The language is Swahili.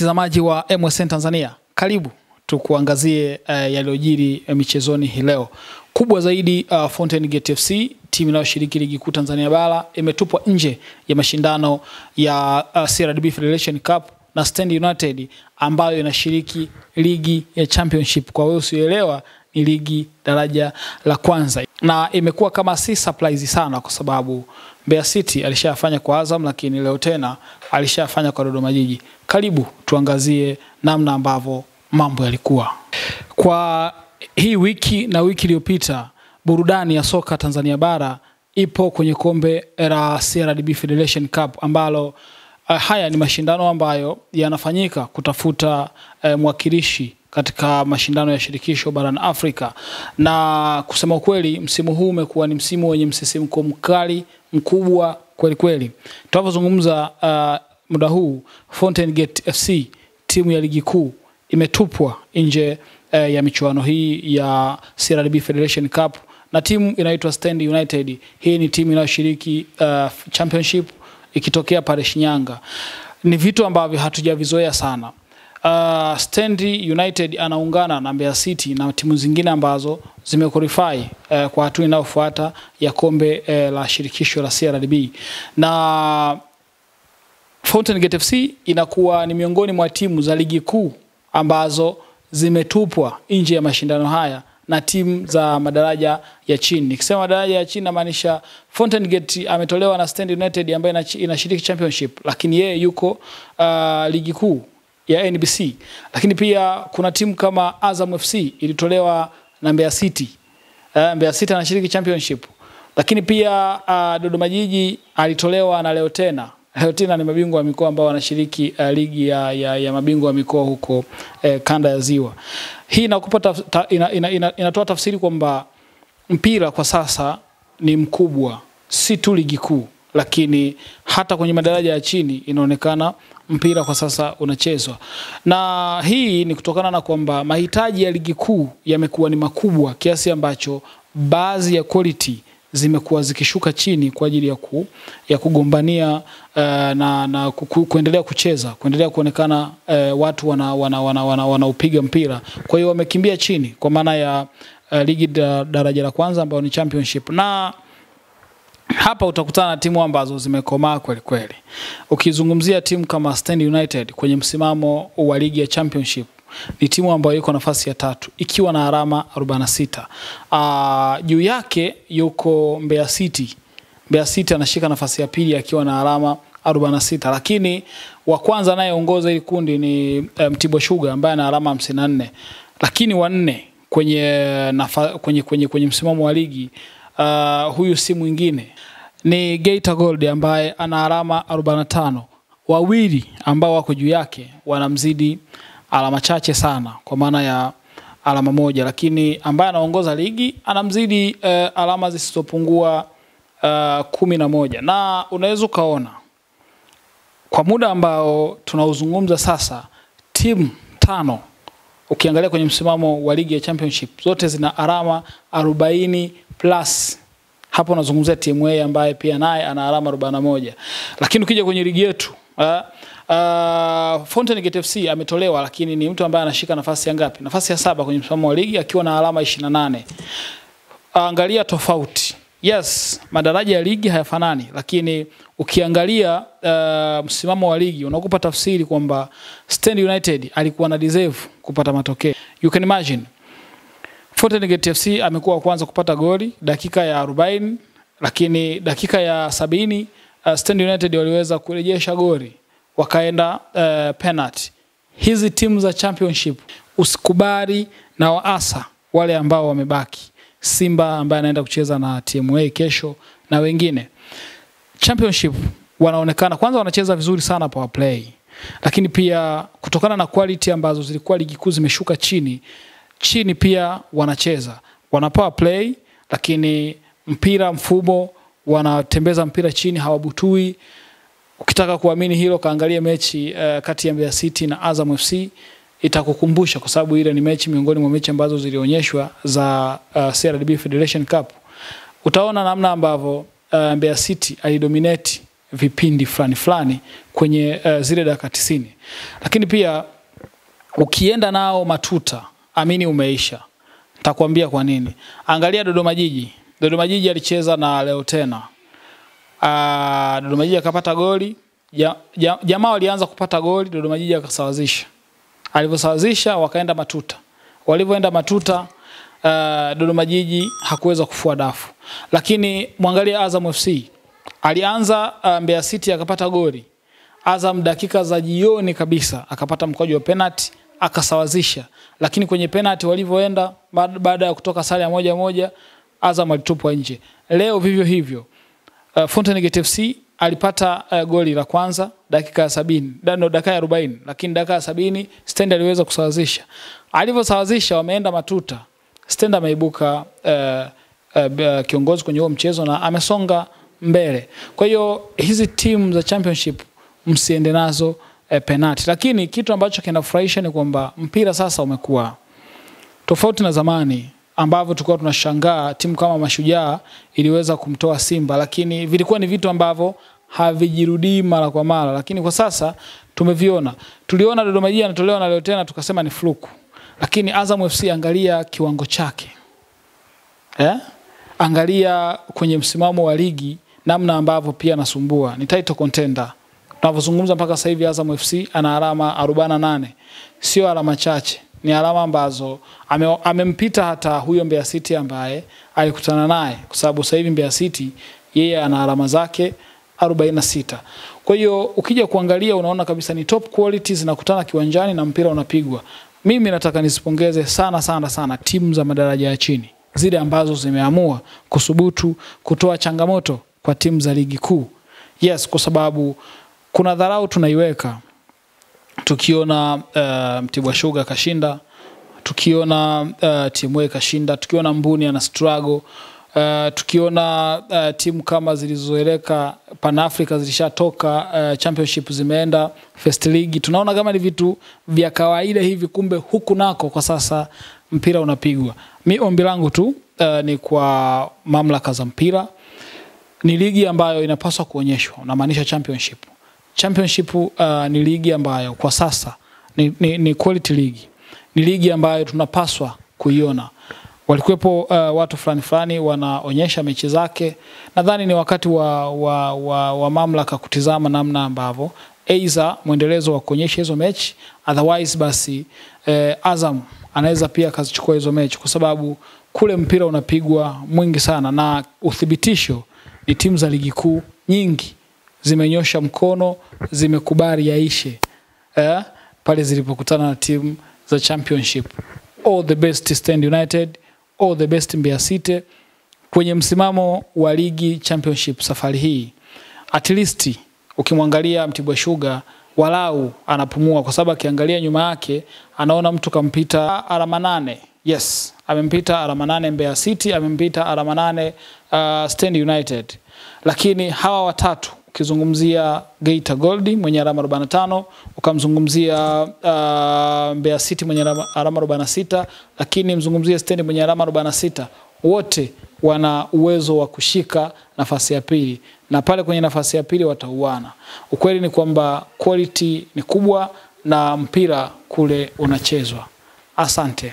Mtazamaji wa MSN Tanzania, karibu tukuangazie yaliyojiri michezoni hii leo. Kubwa zaidi, Fountain Gate FC, timu inayoshiriki ligi kuu Tanzania bara, imetupwa nje ya mashindano ya CRDB Federation Cup na Stand United ambayo inashiriki ligi ya Championship. Kwa wewe usielewa, ni ligi daraja la kwanza. Na imekuwa kama si surprise sana kwa sababu Mbeya City alishafanya kwa Azam, lakini leo tena alishafanya kwa Dodoma Jiji. Karibu tuangazie namna ambavyo mambo yalikuwa. Kwa hii wiki na wiki iliyopita, burudani ya soka Tanzania bara ipo kwenye kombe la CRDB Federation Cup ambalo haya ni mashindano ambayo yanafanyika kutafuta mwakilishi katika mashindano ya shirikisho barani Afrika. Na kusema kweli, msimu huu umekuwa ni msimu wenye msisimko mkali mkubwa kweli kweli. Tunapozungumza muda huu, Fountain Gate FC, timu ya ligi kuu, imetupwa nje ya michuano hii ya CRDB Federation Cup na timu inaitwa Stand United. Hii ni timu inayoshiriki Championship ikitokea pale Shinyanga. Ni vitu ambavyo hatujavizoea sana. Stand United anaungana na Mbeya City na timu zingine ambazo zimequalify kwa hatua inayofuata ya kombe la shirikisho la CRDB. Na Fountain Gate FC inakuwa ni miongoni mwa timu za ligi kuu ambazo zimetupwa nje ya mashindano haya na timu za madaraja ya chini. Nikisema madaraja ya chini namaanisha Fountain Gate ametolewa na Stand United ambaye inashiriki Championship, lakini yeye yuko ligi kuu ya NBC. Lakini pia kuna timu kama Azam FC ilitolewa na Mbeya City. Mbeya City anashiriki Championship. Lakini pia Dodoma Jiji alitolewa na Leo Tena. Leo Tena ni mabingwa wa mikoa ambao wanashiriki ligi ya mabingwa wa mikoa huko kanda ya Ziwa. Hii inatoa tafsiri kwamba mpira kwa sasa ni mkubwa, si tu ligi kuu, lakini hata kwenye madaraja ya chini inaonekana mpira kwa sasa unachezwa. Na hii ni kutokana na kwamba mahitaji ya ligi kuu yamekuwa ni makubwa kiasi ambacho baadhi ya quality zimekuwa zikishuka chini kwa ajili ya kugombania na kuendelea kucheza, kuendelea kuonekana watu wanaupiga mpira. Kwa hiyo wamekimbia chini kwa maana ya ligi daraja la kwanza ambayo ni Championship. Na hapa utakutana na timu ambazo zimekomaa kweli kweli. Ukizungumzia timu kama Stand United kwenye msimamo wa ligi ya Championship, ni timu ambayo iko nafasi ya 3 ikiwa na alama 46. Juu yake yuko Mbeya City. Mbeya City anashika nafasi ya pili akiwa na alama 46, lakini wa kwanza anayeongoza hili kundi ni Mtibwa Sugar ambaye ana alama 54. Lakini wa 4 kwenye msimamo wa ligi, huyu si mwingine ni Geita Gold ambaye ana alama 45. Wawili ambao wako juu yake wanamzidi alama chache sana kwa maana ya alama 1, lakini ambaye anaongoza ligi anamzidi alama zisizopungua 11. Na unaweza kaona kwa muda ambao tunauzungumza sasa, timu 5 ukiangalia kwenye msimamo wa ligi ya Championship zote zina alama 40 plus. Hapo unazungumzia timu A ambaye pia naye ana alama 41. Lakini ukija kwenye ligi yetu, Fountain Gate FC ametolewa, lakini ni mtu ambaye anashika nafasi ya ngapi? Nafasi ya 7 kwenye msimamo wa ligi akiwa na alama 28. Angalia tofauti. Yes, madaraja ya ligi hayafanani, lakini ukiangalia msimamo wa ligi unakupa tafsiri kwamba Stand United alikuwa na deserve kupata matokeo. You can imagine Fountain Gate FC amekuwa kwanza kupata goli dakika ya 40, lakini dakika ya 70 Stand United waliweza kurejesha goli, wakaenda penalty. Hizi timu za Championship usikubali na waasa wale ambao wamebaki. Simba ambaye anaenda kucheza na TMA kesho na wengine. Championship wanaonekana kwanza wanacheza vizuri sana power play, lakini pia kutokana na quality ambazo zilikuwa ligi kuu zimeshuka chini pia wanacheza, wana power play, lakini mpira mfumo wanatembeza mpira chini, hawabutui. Ukitaka kuamini hilo, kaangalia mechi kati ya Mbeya City na Azam FC, itakukumbusha kwa sababu ile ni mechi miongoni mwa mechi ambazo zilionyeshwa za CRDB Federation Cup. Utaona namna ambavyo Mbeya City alidominate vipindi fulani kwenye zile dakika 90. Lakini pia ukienda nao matuta, amini umeisha. Nitakwambia kwa nini. Angalia Dodoma Jiji. Dodoma Jiji alicheza na Leo Tena. Dodoma Jiji akapata goli. Jamaa walianza kupata goli, Dodoma Jiji akasawazisha. Alivyosawazisha wakaenda matuta. Walivyoenda matuta, Dodoma Jiji hakuweza kufua dafu. Lakini mwangalia Azam FC. Alianza Mbeya City akapata goli. Azam dakika za jioni kabisa akapata mkwaju wa penalty akasawazisha. Lakini kwenye penalty walivyoenda baada ya kutoka sare ya 1-1, Azam alitupwa nje. Leo vivyo hivyo. Fountain Gate FC alipata goli la kwanza dakika ya 70, dakika ya 40, lakini dakika ya 70 Stand aliweza kusawazisha. Alivyosawazisha wameenda matuta. Stand ameibuka kiongozi kwenye huo mchezo na amesonga mbele. Kwa hiyo hizi timu za championship msiende nazo penalty. Lakini kitu ambacho kinafurahisha ni kwamba mpira sasa umekuwa tofauti na zamani ambavyo tulikuwa tunashangaa timu kama Mashujaa iliweza kumtoa Simba, lakini vilikuwa ni vitu ambavyo havijirudii mara kwa mara. Lakini kwa sasa tumeviona. Tuliona Dodoma Jiji anatolewa na Leo Tena tukasema ni fluku. Lakini Azam FC angalia kiwango chake. Angalia kwenye msimamo wa ligi namna ambavyo pia nasumbua. Ni title contender. Tunavyozungumza mpaka sasa hivi Azam FC ana alama 48. Sio alama chache. Ni alama ambazo amempita hata huyo Mbeya City ambaye alikutana naye, kwa sababu sasa hivi Mbeya City yeye ana alama zake 46. Kwa hiyo ukija kuangalia unaona kabisa ni top quality zinakutana kiwanjani na mpira unapigwa. Mimi nataka nisipongeze sana timu za madaraja ya chini, zile ambazo zimeamua kusubutu kutoa changamoto kwa timu za ligi kuu. Yes, kwa sababu kuna dharau tunaiweka. Tukiona Mtibwa Sugar kashinda, tukiona Timwe kashinda, tukiona Mbuni ana struggle, tukiona timu kama zilizoeleka Pan Africa zilishatoka championship zimeenda First League, tunaona kama ni vitu vya kawaida hivi, kumbe huku nako kwa sasa mpira unapigwa. Mimi ombi langu tu ni kwa mamlaka za mpira, ni ligi ambayo inapaswa kuonyeshwa, namaanisha championship. Championship ni ligi ambayo kwa sasa ni quality league. Ni ligi ambayo tunapaswa kuiona. Walikuwepo watu fulani wanaonyesha mechi zake. Nadhani ni wakati wa mamlaka kutizama namna ambavyo aidha muendelezo wa kuonyesha hizo mechi, otherwise basi Azam anaweza pia kazichukua hizo mechi, kwa sababu kule mpira unapigwa mwingi sana, na uthibitisho ni timu za ligi kuu nyingi zimenyosha mkono, zimekubali yaishe pale zilipokutana na timu za championship. All the best Stand United, all the best Mbeya City kwenye msimamo wa ligi championship safari hii. At least ukimwangalia Mtibwa Sugar walau anapumua, kwa sababu akiangalia nyuma yake anaona mtu kampita alama 8. Yes, amempita alama 8 Mbeya City, amempita alama 8 Stand United. Lakini hawa watatu, ukizungumzia Geita Gold mwenye alama 45, ukamzungumzia Mbeya City mwenye alama 46, lakini mzungumzia Stand mwenye alama 46, wote wana uwezo wa kushika nafasi ya pili, na pale kwenye nafasi ya pili watauana. Ukweli ni kwamba quality ni kubwa na mpira kule unachezwa. Asante.